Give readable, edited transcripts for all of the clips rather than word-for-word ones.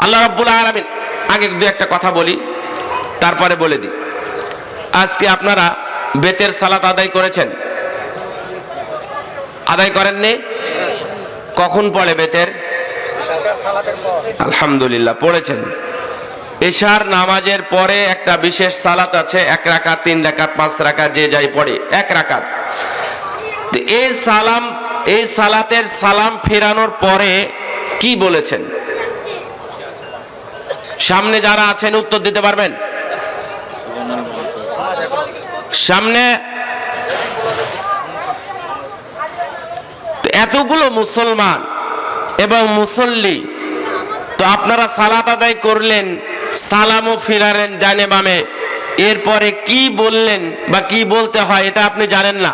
আল্লাহ রাব্বুল আলামিন, আগে দু একটা কথা বলি তারপরে বলে দিই। আজকে আপনারা বেতের সালাত আদায় করেছেন? আদায় করেননি? কখন পড়ে বেতের? আলহামদুলিল্লাহ পড়েছেন। এশার নামাজের পরে একটা বিশেষ সালাত আছে, 1 রাকাত, 3 রাকাত, 5 রাকাত, যে যাই পড়ে 1 রাকাত। তো এই সালাতের সালাম ফেরানোর পরে কি বলেছেন? সামনে যারা আছেন উত্তর দিতে পারবেন? সামনে এতগুলো মুসলমান এবং মুসল্লি, তো আপনারা সালাত আদায় করলেন, সালামও ফিরালেন ডানে বামে, এরপরে কি বললেন বা কি বলতে হয় এটা আপনি জানেন না?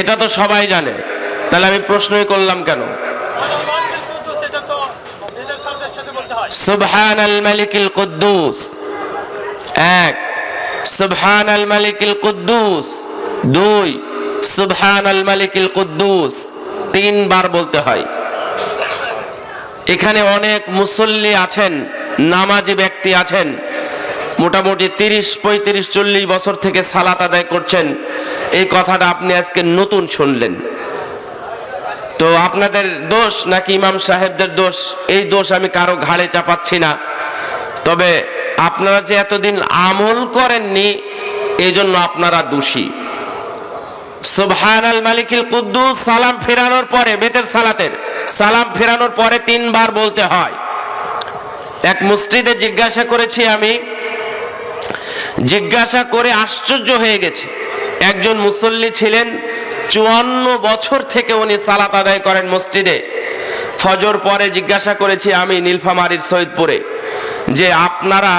এটা তো সবাই জানে, তাহলে আমি প্রশ্নই করলাম কেন? সুবহানাল মালিকিল কুদ্দুস 1, সুবহানাল মালিকিল কুদ্দুস 2, সুবহানাল মালিকিল কুদ্দুস 3 বার বলতে হয়। এখানে অনেক মুসল্লি আছেন, নামাজি ব্যক্তি আছেন, মোটামুটি 30, 35, 40 বছর থেকে সালাত আদায় করছেন। এই কথাটা আপনি আজকে নতুন শুনলেন, তো আপনাদের দোষ নাকি ইমাম সাহেবদের দোষ? এই দোষ আমি কারো ঘাড়ে চাপাচ্ছি না, তবে আপনারা যে এতদিন আমল করেননি এই জন্য আপনারা দোষী। সুবহানাল মালিকিল কুদ্দুস সালাম ফেরানোর পরে, বেতের সালাতের সালাম ফেরানোর পরে 3 বার বলতে হয়। এক মসজিদে জিজ্ঞাসা করেছি আমি, জিজ্ঞাসা করে আশ্চর্য হয়ে গেছে। একজন মুসল্লি ছিলেন, 54 বছর থেকে উনি সালাত আদায় করেন মসজিদে। ফজর পরে জিজ্ঞাসা করেছি আমি নীলফামারীর সৈয়দপুরে, যে আপনারা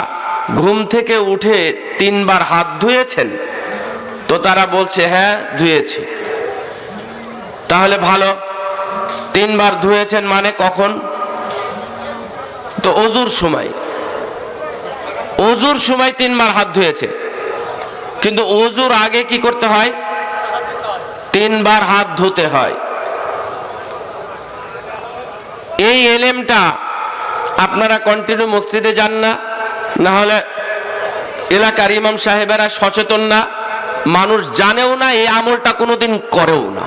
ঘুম থেকে উঠে 3 বার হাত ধুয়েছেন? তো তারা বলছে হ্যাঁ ধুয়েছি। তাহলে ভালো, 3 বার ধুয়েছেন মানে কখন? তো ওযুর সময়, ওযুর সময় 3 বার হাত ধুয়েছে, কিন্তু ওযুর আগে কি করতে হয়? 3 বার হাত ধুতে হয়। এই এলেমটা আপনারা কন্টিনিউ মসজিদে যান না, না হলে এলাকার ইমাম সাহেবেরা সচেতন না, মানুষ জানেও না, এই আমলটা কোনোদিন করেও না,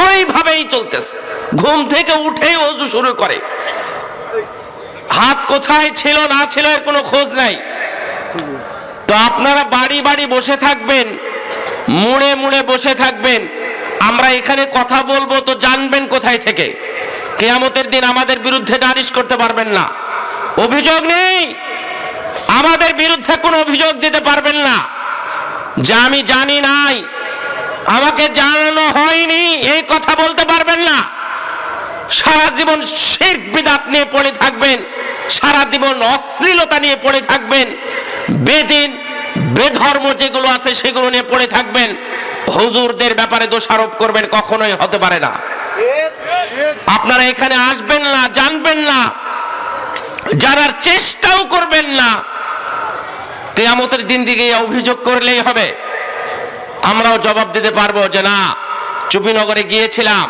ওইভাবেই চলতেছে। ঘুম থেকে উঠেই ওযু শুরু করে, হাত কোথায় ছিল না ছিল এর কোনো খোঁজ নাই। তো আপনারা বাড়ি বাড়ি বসে থাকবেন, মুড়ে মুড়ে বসে থাকবেন। আমরা এখানে কথা বলবো তো জানবেন কোথায় থেকে? কিয়ামতের দিন আমাদের বিরুদ্ধে নালিশ করতে পারবেন না, অভিযোগ নেই, আমাদের বিরুদ্ধে কোনো অভিযোগ দিতে পারবেন না যে আমি জানি নাই, আমাকে জানানো হয়নি, এই কথা বলতে পারবেন না। সারা জীবন শিরক বিদআত নিয়ে পড়ে থাকবেন, সারা জীবন অশ্লীলতা নিয়ে পড়ে থাকবেন, বেদিন বেধর্ম যেগুলো আছে সেগুলো নিয়ে পড়ে থাকবেন। হুজুরদের ব্যাপারে দোষারোপ করবেন, কখনোই হতে পারে না। আপনারা এখানে আসবেন না, জানবেন না, জানার চেষ্টাও করবেন না। কিয়ামতের দিন দিকে অভিযোগ করলেই হবে, আমরাও জবাব দিতে পারবো যে না, চুপিনগরে গিয়েছিলাম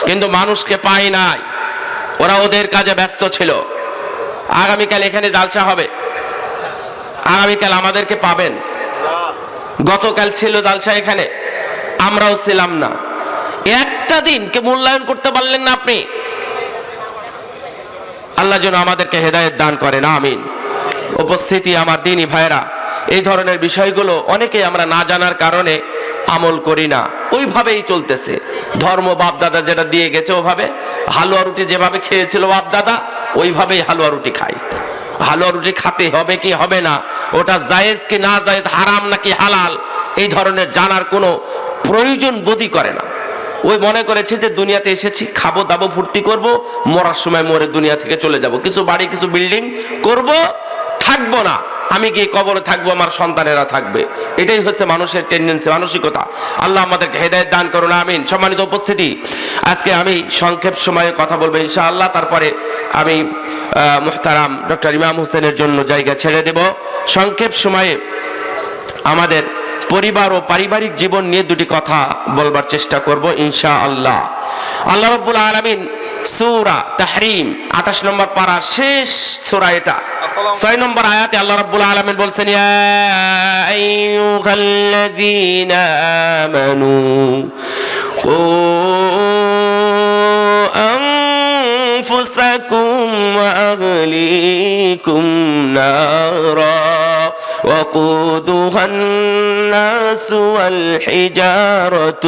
কিন্তু মানুষকে পাই নাই, ওরা ওদের কাজে ব্যস্ত ছিল। আগামীকাল এখানে জালসা হবে, আগামীকাল আমাদেরকে পাবেন। গতকাল ছিল জালসা এখানে, আমরাও ছিলাম না। একটা দিনকে মূল্যায়ন করতে পারলেন না আপনি। আল্লাহ যেন আমাদেরকে হেদায়েত দান করেন, আমিন। উপস্থিতি আমার দ্বীনী ভাইরা, এই ধরনের বিষয়গুলো অনেকে আমরা না জানার কারণে আমল করি না, ওইভাবেই চলতেছে। ধর্ম বাপদাদা যেটা দিয়ে গেছে ওভাবে, হালুয়া রুটি যেভাবে খেয়েছিল বাপদাদা ওইভাবেই হালুয়া রুটি খাই। হালুয়া রুটি খাতে হবে কি হবে না, ওটা জায়েজ কি না জায়েজ, হারাম নাকি হালাল, এই ধরনের জানার কোনো প্রয়োজন বোধই করে না। ওই মনে করেছে যে দুনিয়াতে এসেছি, খাবো দাবো, ফুর্তি করব, মরার সময় মরে দুনিয়া থেকে চলে যাব, কিছু বাড়ি কিছু বিল্ডিং করব, থাকবো না, আমি গিয়ে কবরে থাকবো, আমার সন্তানেরা থাকবে। এটাই হচ্ছে মানুষের টেন্ডেন্সি, মানসিকতা। আল্লাহ আমাদেরকে হেদায়েত দান করুন, আমিন। সম্মানিত উপস্থিতি, আজকে আমি সংক্ষেপ সময়ে কথা বলবো ইনশাআল্লাহ, তারপরে আমি মুহতারাম ডক্টর ইমাম হোসেনের জন্য জায়গা ছেড়ে দেব। সংক্ষেপ সময়ে আমাদের পরিবার ও পারিবারিক জীবন নিয়ে দুটি কথা বলবার চেষ্টা করব ইনশাআল্লাহ। আল্লাহ রাব্বুল আলামিন সূরা তাহরিম 28 নম্বর পারা শেষ সূরা এটা 6 নম্বর আয়াতে আল্লাহ রাব্বুল আলামিন বলছেন ইয়া আইয়ুহাল্লাযীনা আমানু কু আনফুসাকুম ওয়া আহলিকুম নারা وقودها الناس والحجارة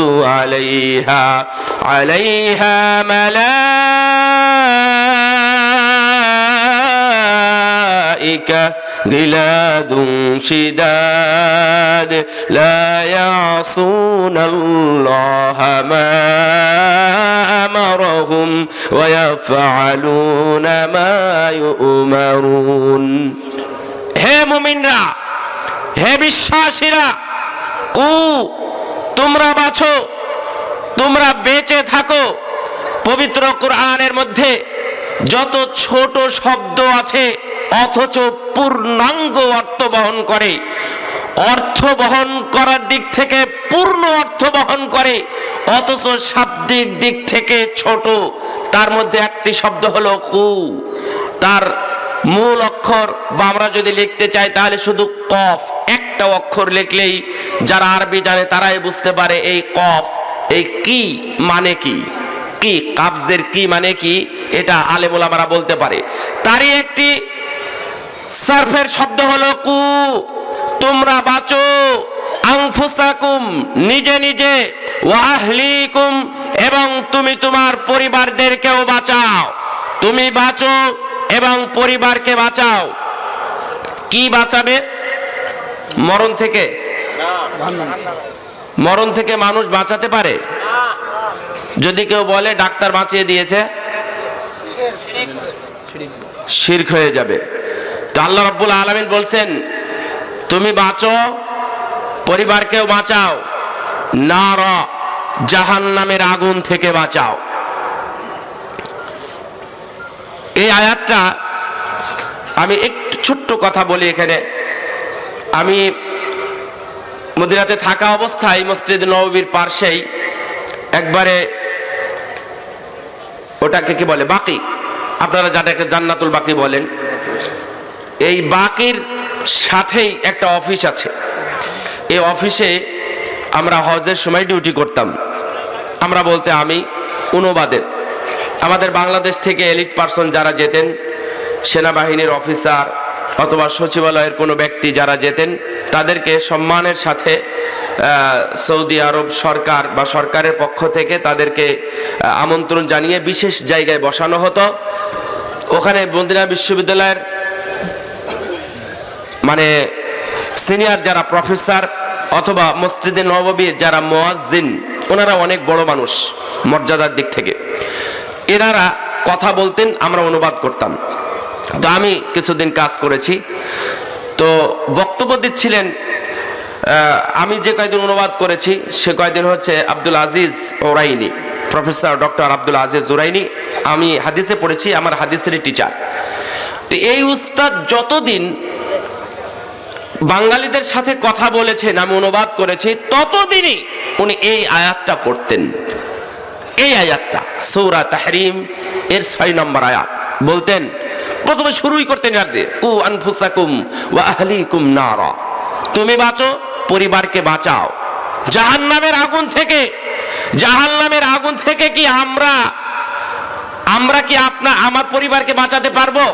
عليها ملائكة غلاظ شداد لا يعصون الله ما أمرهم ويفعلون ما يؤمرون হে মুমিনরা, হে বিশ্বাসীরা, তোমরা বাঁচো, তোমরা বেঁচে থাকো। পবিত্র কোরআনের মধ্যে যত ছোট শব্দ আছে অথচ পূর্ণাঙ্গ অর্থ বহন করে, অর্থ বহন করার দিক থেকে পূর্ণ অর্থ বহন করে, অথচ শাব্দিক দিক থেকে ছোট। তার মধ্যে একটি শব্দ হলো কু। তার মূল অক্ষর বা আমরা যদি লিখতে চাই তাহলে শুধু কফ, একটা অক্ষর লিখলেই যারা আরবি জানে তারাই বুঝতে পারে এই কফ, এই কি মানে কি, কি কাবজের কি মানে কি, এটা আলেম ওলামারা বলতে পারে। তারই একটি সারফের শব্দ হলো কু। তোমরা বাঁচো, আনফুসাকুম নিজে নিজে, ওয়া আহলিকুম এবং তুমি তোমার পরিবারদেরকেও বাঁচাও। তুমি বাঁচো এবং পরিবারকে বাঁচাও। কি বাঁচাবে? মরণ থেকে? মরণ থেকে মানুষ বাঁচাতে পারে? যদি কেউ বলে ডাক্তার বাঁচিয়ে দিয়েছে, শিরক হয়ে যাবে। তো আল্লাহ রাব্বুল আলামিন বলছেন তুমি বাঁচো, পরিবারকেও বাঁচাও, নারা জাহান্নামের আগুন থেকে বাঁচাও। এই আয়াতটা আমি একটু ছোট্ট কথা বলি এখানে। আমি মদিনাতে থাকা অবস্থায় মসজিদ নববীর পাশেই একবারে ওটাকে কি বলে, বাকি, আপনারা যাটাকে জান্নাতুল বাকি বলেন, এই বাকির সাথেই একটা অফিস আছে। এই অফিসে আমরা হজের সময় ডিউটি করতাম। আমরা বলতে আমি অনুবাদের, আমাদের বাংলাদেশ থেকে এলিট পার্সন যারা যেতেন, সেনাবাহিনীর অফিসার অথবা সচিবালয়ের কোনো ব্যক্তি যারা যেতেন, তাদেরকে সম্মানের সাথে সৌদি আরব সরকার বা সরকারের পক্ষ থেকে তাদেরকে আমন্ত্রণ জানিয়ে বিশেষ জায়গায় বসানো হতো। ওখানে মদিনা বিশ্ববিদ্যালয়ের মানে সিনিয়র যারা প্রফেসর অথবা মসজিদে নববীর যারা মুয়াজ্জিন, ওনারা অনেক বড় মানুষ মর্যাদার দিক থেকে, এনারা কথা বলতেন, আমরা অনুবাদ করতাম। তো আমি কিছুদিন কাজ করেছি। তো বক্তব্য দিচ্ছিলেন, আমি যে কয়েকদিন অনুবাদ করেছি সে কয়েকদিন হচ্ছে আব্দুল আজিজ ওরাইনি, প্রফেসর ডক্টর আব্দুল আজিজ ওরাইনি। আমি হাদিসে পড়েছি, আমার হাদিসেরই টিচার। তো এই উস্তাদ যতদিন বাঙালিদের সাথে কথা বলেছেন, আমি অনুবাদ করেছি, ততদিনই উনি এই আয়াতটা পড়তেন। এই আয়াতটা সূরা তাহরিম এর 6 নম্বর আয়াত বলতেন। প্রথমে শুরুই করতেন আর দিয়ে কু আনফুসাকুম ওয়া আহলিকুম নারা, তুমি বাঁচো, পরিবারকে বাঁচাও জাহান্নামের আগুন থেকে। জাহান্নামের আগুন থেকে কি আমরা কি আমার পরিবারকে বাঁচাতে পারবো?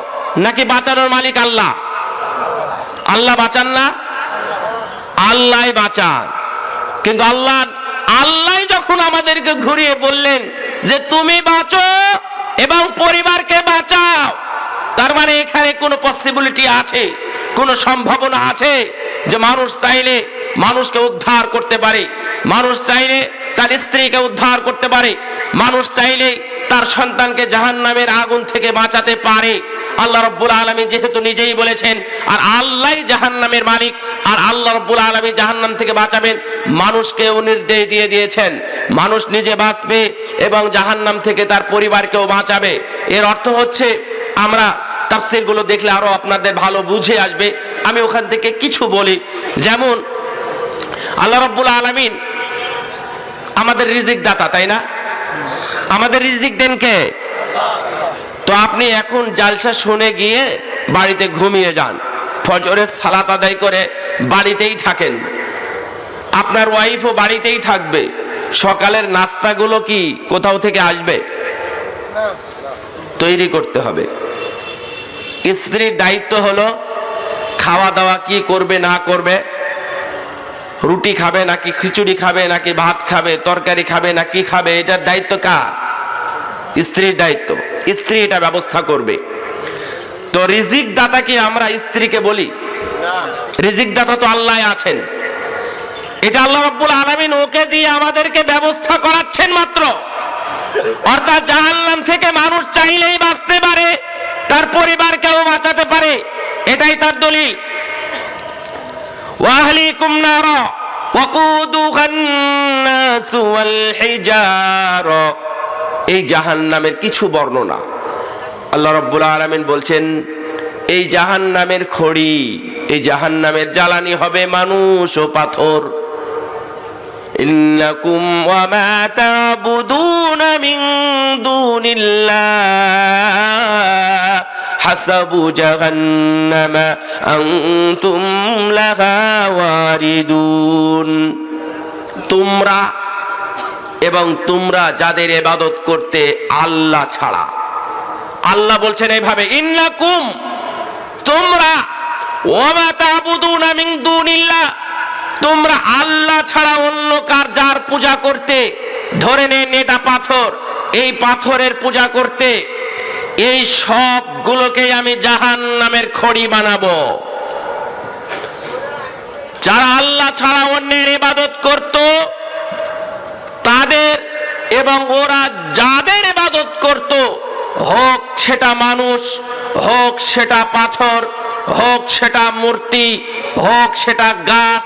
নাকি বাঁচানোর মালিক আল্লাহ? আল্লাহ বাঁচান না? আল্লাহ বাঁচান। কিন্তু আল্লাহ যখন আমাদেরকে ঘুরিয়ে বললেন যে তুমি বাঁচো এবং পরিবারকে বাঁচাও, তার মানে এখানে কোনো পসিবিলিটি আছে, কোনো সম্ভাবনা আছে যে মানুষ চাইলে মানুষকে উদ্ধার করতে পারে, মানুষ চাইলে তার স্ত্রীকে উদ্ধার করতে পারে, মানুষ চাইলে তার সন্তানকে জাহান্নামের আগুন থেকে বাঁচাতে পারে। আল্লাহ রাব্বুল আলামিন যেহেতু নিজেই বলেছেন, আর আল্লাহই জাহান্নামের মালিক, আর আল্লাহ রাব্বুল আলামিন জাহান্নাম থেকে বাঁচাবেন, মানুষকেও নির্দেশ দিয়ে দিয়েছেন মানুষ নিজে বাঁচবে এবং জাহান্নাম থেকে তার পরিবারকেও বাঁচাবে। এর অর্থ হচ্ছে, আমরা তাফসীরগুলো দেখলে আরো আপনাদের ভালো বুঝে আসবে, আমি ওখান থেকে কিছু বলি। যেমন আল্লাহ রাব্বুল আলামিন আমাদের রিজিক দাতা, তাই না? আমাদের রিজিক দেন কে? তো আপনি এখন জালসা শুনে গিয়ে বাড়িতে ঘুমিয়ে যান, ফজরের সালাত আদায় করে বাড়িতেই থাকেন, আপনার ওয়াইফও বাড়িতেই থাকবে, সকালের নাস্তাগুলো কি কোথাও থেকে আসবে? তৈরি করতে হবে। স্ত্রীর দায়িত্ব হলো খাওয়া দাওয়া কি করবে না করবে, রুটি খাবে নাকি খিচুড়ি খাবে নাকি ভাত খাবে, তরকারি খাবে না কি খাবে, এটার দায়িত্ব কার? স্ত্রীর দায়িত্ব। স্ত্রী এটা ব্যবস্থা করবে। তো রিজিক দাতা কি আমরা স্ত্রীকে বলি? রিজিক দাতা তো আল্লাহ আছেন, এটা আল্লাহ রাব্বুল আলামিন ওকে দিয়ে আমাদেরকে ব্যবস্থা করাচ্ছেন মাত্র। অর্থাৎ জাহান্নাম থেকে মানুষ চাইলেই বাঁচতে পারে, তার পরিবারকেও বাঁচাতে পারে, এটাই তার দলিল। ওয়াহলিকুম নারা ওয়াকুদুহান নাস ওয়াল হিজারা, এই জাহান্নামের কিছু বর্ণনা আল্লাহ রাব্বুল আলামিন বলছেন। এই জাহান্নামের খড়ি, এই জাহান্নামের জ্বালানি হবে মানুষ ও পাথর। ইন্নাকুম ওয়া মা তা'বুদুনা মিন দুনিল্লাহ হাসাবু জাহান্নামা আনতুম লাহা ওয়ারিদুন। তোমরা এবং তোমরা যাদের ইবাদত করতে আল্লাহ ছাড়া, আল্লাহ বলছেন এইভাবে, ইন্নাকুম তোমরা, ওয়া মা তা'বুদুনা মিন দুনিল্লাহ তোমরা আল্লাহ ছাড়া অন্য কার যার পূজা করতে, ধরে নেন এটা পাথর, এই পাথরের পূজা করতে, এই সবগুলোকেই আমি জাহান্নামের খড়ি বানাবো। যারা আল্লাহ ছাড়া অন্যের ইবাদত করত তাদের এবং ওরা যাদের ইবাদত করত, হোক সেটা মানুষ, হোক সেটা পাথর, হোক সেটা মূর্তি, হোক সেটা গাছ,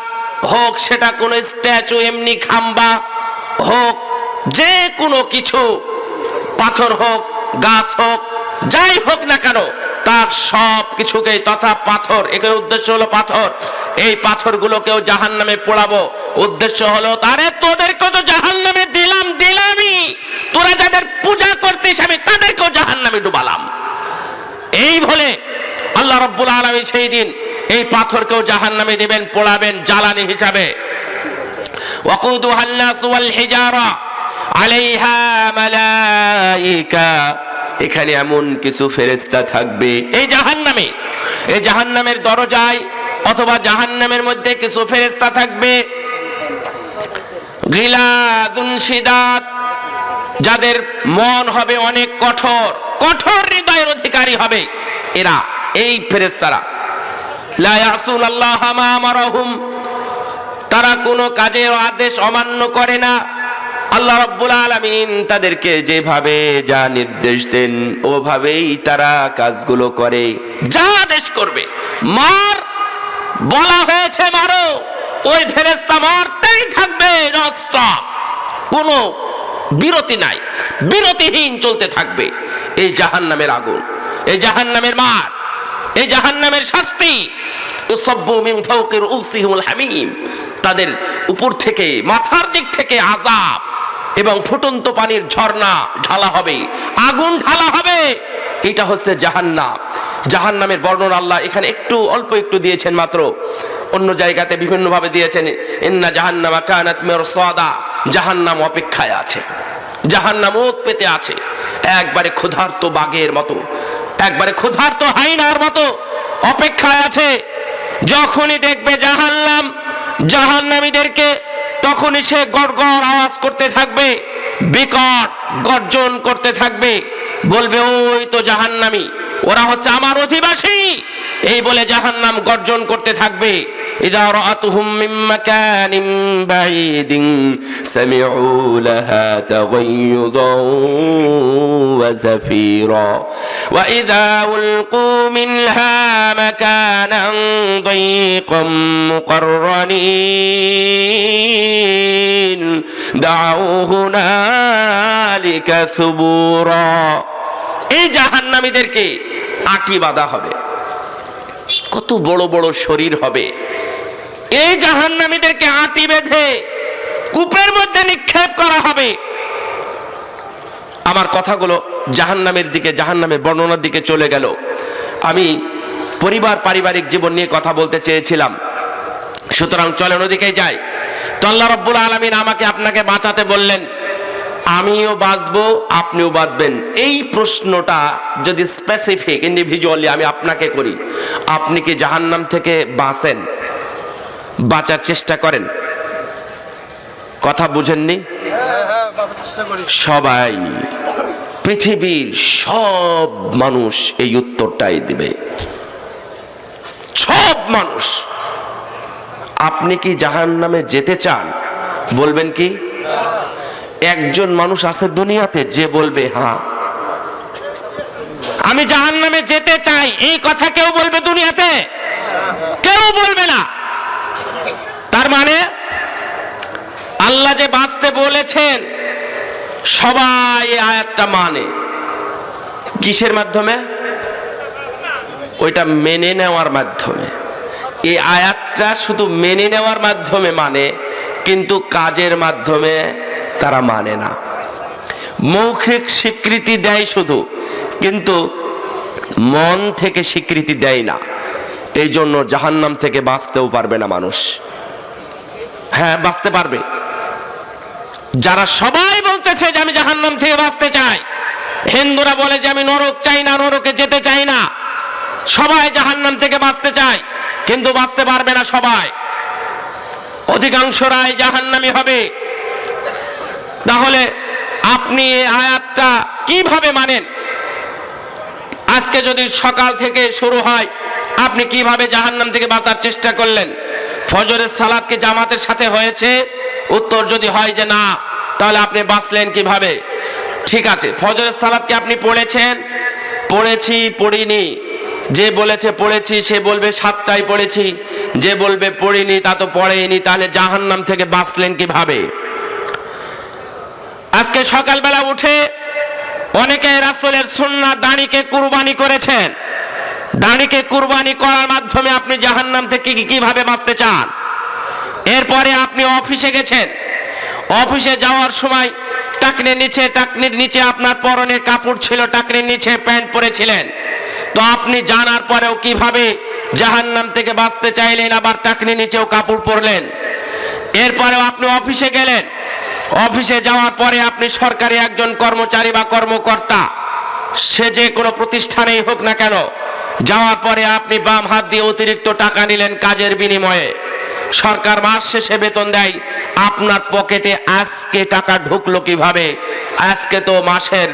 হোক সেটা কোনো স্ট্যাচু, এমনি খাম্বা হোক, যে কোনো কিছু, পাথর হোক গাছ হোক যাই হোক না কেন, তার সব কিছুকে, তথা পাথর, এখানে উদ্দেশ্য হলো পাথর, এই পাথরগুলোকেও জাহান্নামে পোড়াবো। উদ্দেশ্য হলো তারে তোদেরকে তো জাহান্নামে দিলামই, তোরা যাদের পূজা করতিস আমি তাদেরকেও জাহান্নামে ডুবালাম। এই বলে আল্লাহ রাব্বুল আলামিন সেই দিন এই পাথরকেও জাহান্নামে দিবেন, পোড়াবেন জ্বালানি হিসাবে। ওয়াকুদুহান নাস ওয়াল হিজারা আলাইহা মালাইকা, এখানে এমন কিছু ফেরেশতা থাকবে এই জাহান্নামে, এই জাহান্নামের দরজায় অথবা জাহান্নামের মধ্যে কিছু ফেরেশতা থাকবে, গিলাদুন শিদাত, যাদের মন হবে অনেক কঠোর, কঠোর হৃদয়ের অধিকারী হবে এরা, এই ফেরেশতারা। লা ইয়াসুনাল্লাহা মা আমারহুম, তারা কোনো কাজের আদেশ অমান্য করে না। আল্লাহ রাব্বুল আলামিন তাদেরকে যেভাবে যা নির্দেশ দেন ওভাবেই তারা কাজগুলো করে। যা আদেশ করবে, মার বলা হয়েছে মারো, ওই ফেরেশতা মারতেই থাকবে, ননস্টপ, কোনো বিরতি নাই, বিরতিহীন চলতে থাকবে। এই জাহান্নামের আগুন, এই জাহান্নামের মার, এই জাহান্নামের শাস্তি, ইউসাব্বু মিন ফাওকি রুউসিহিমুল হামীম, তাদের উপর থেকে মাথার দিক থেকে আযাব এবং ফুটন্ত পানির ঝর্ণা ঢালা হবে, আগুন ঢালা হবে। এটা হচ্ছে জাহান্নাম। জাহান্নামের বর্ণনা আল্লাহ এখানে একটু অল্প একটু দিয়েছেন মাত্র, অন্য জায়গাতে বিভিন্ন ভাবে দিয়েছেন। ইন্না জাহান্নামা কানাত মিরসাদা, জাহান্নাম অপেক্ষায় আছে, জাহান্নাম ওত পেতে আছে, একবারে ক্ষুধার্ত বাঘের মতো, একবারে ক্ষুধার্ত হাইনার মতো অপেক্ষায় আছে। যখনই দেখবে জাহান্নাম জাহান্নামীদেরকে, তখনই সে গড়গড় আওয়াজ করতে থাকবে, বিকট গর্জন করতে থাকবে, বলবে ওই তো জাহান্নামী, ওরা হচ্ছে আমার অধিবাসী, এই বলে জাহান্নাম গর্জন করতে থাকবে। ইযা রাআতুহুম মিন মাকানিন বাঈদিন সামিউ লাহা তাগায়্যুদান ওয়া যাফীরা ওয়া ইযা উলকু মিনহা মাকানান দায়ীকাম মুকাররানিন দাউ হুনালিকা সুবুরা। এই জাহান্নামীদেরকে আঁটি বাঁধা হবে, কত বড় বড় শরীর হবে, এই জাহান্নামীদেরকে আঁটি বেঁধে কূপের মধ্যে নিক্ষেপ করা হবে। আমার কথাগুলো জাহান্নামের দিকে, জাহান্নামের বর্ণনার দিকে চলে গেল। আমি পরিবার পারিবারিক জীবন নিয়ে কথা বলতে চেয়েছিলাম, সুতরাং চলেন ওদিকে যাই। তো আল্লাহ রাব্বুল আলামিন আমাকে আপনাকে বাঁচাতে বললেন, আমিও বাঁচবো আপনিও বাঁচবেন। এই প্রশ্নটা যদি স্পেসিফিক ইন্ডিভিজুয়ালি আমি আপনাকে করি, আপনি কি জাহান্নাম থেকে বাঁচেন, বাঁচার চেষ্টা করেন? কথা বুঝেননি? সবাই, পৃথিবীর সব মানুষ এই উত্তরটাই দিবে, সব মানুষ। আপনি কি জাহান্নামে যেতে চান? বলবেন কি? একজন মানুষ আছে দুনিয়াতে যে বলবে হ্যাঁ আমি জাহান্নামে যেতে চাই, এই কথা কেউ বলবে দুনিয়াতে? কেউ বলবে না। তার মানে আল্লাহ যে বাঁচতে বলেছেন সবাই এই আয়াতটা মানে। কিসের মাধ্যমে? ওইটা মেনে নেওয়ার মাধ্যমে। এই আয়াতটা শুধু মেনে নেওয়ার মাধ্যমে মানে, কিন্তু কাজের মাধ্যমে তারা মানে না। মৌখিক স্বীকৃতি দেয় শুধু, কিন্তু মন থেকে স্বীকৃতি দেয় না। এই জন্য জাহান্নাম থেকে বাঁচতেও পারবে না মানুষ। হ্যাঁ, বাঁচতে পারবে যারা সবাই বলতেছে যে আমি জাহান্নাম থেকে বাঁচতে চাই। হিন্দুরা বলে যে আমি নরক চাই না, নরকে যেতে চাই না। সবাই জাহান্নাম থেকে বাঁচতে চায়, কিন্তু বাঁচতে পারবে না সবাই। অধিকাংশরাই জাহান্নামী হবে। তাহলে আপনি এই আয়াতটা কিভাবে মানেন? আজকে যদি সকাল থেকে শুরু হয়, আপনি কিভাবে জাহান্নাম থেকে বাঁচার চেষ্টা করলেন? ফজরের সালাত কি জামাতের সাথে হয়েছে? উত্তর যদি হয় যে না, তাহলে আপনি বাঁচলেন কিভাবে? ঠিক আছে, ফজরের সালাত কি আপনি পড়েছেন? পড়েছি, পড়িনি। যে বলেছে পড়েছি সে বলবে 7টায় পড়েছি, যে বলবে পড়িনি তা তো পড়েনি। তাহলে জাহান্নাম থেকে বাঁচলেন কিভাবে? আজকে সকালবেলা উঠে অনেকে রাসূলের সুন্নাহ দাড়িকে কুরবানি করেছেন। দাড়িকে কুরবানি করার মাধ্যমে আপনি জাহান্নাম থেকে কিভাবে বাঁচতে চান? এরপরে আপনি অফিসে গেছেন, অফিসে যাওয়ার সময় টাকনির নিচে আপনার পরনে কাপড় ছিল, টাকনির নিচে প্যান্ট পরেছিলেন। তো আপনি জানার পরেও কিভাবে জাহান্নাম থেকে বাঁচতে চাইলেন, আবার টাকনির নিচেও কাপড় পরলেন। এরপরেও আপনি অফিসে গেলেন, অফিসে যাওয়ার পরে আপনি সরকারি একজন কর্মচারী বা কর্মকর্তা, সে যে কোনো প্রতিষ্ঠানেই হোক না কেন, যাওয়ার পরে আপনি বাম হাত দিয়ে অতিরিক্ত টাকা নিলেন কাজের বিনিময়ে। সরকার মাস শেষে বেতন দেয়, আপনার পকেটে আজকে টাকা ঢুকলো কিভাবে? আজকে তো মাসের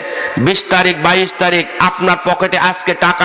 20 তারিখ 22 তারিখ, আপনার পকেটে আজকে টাকা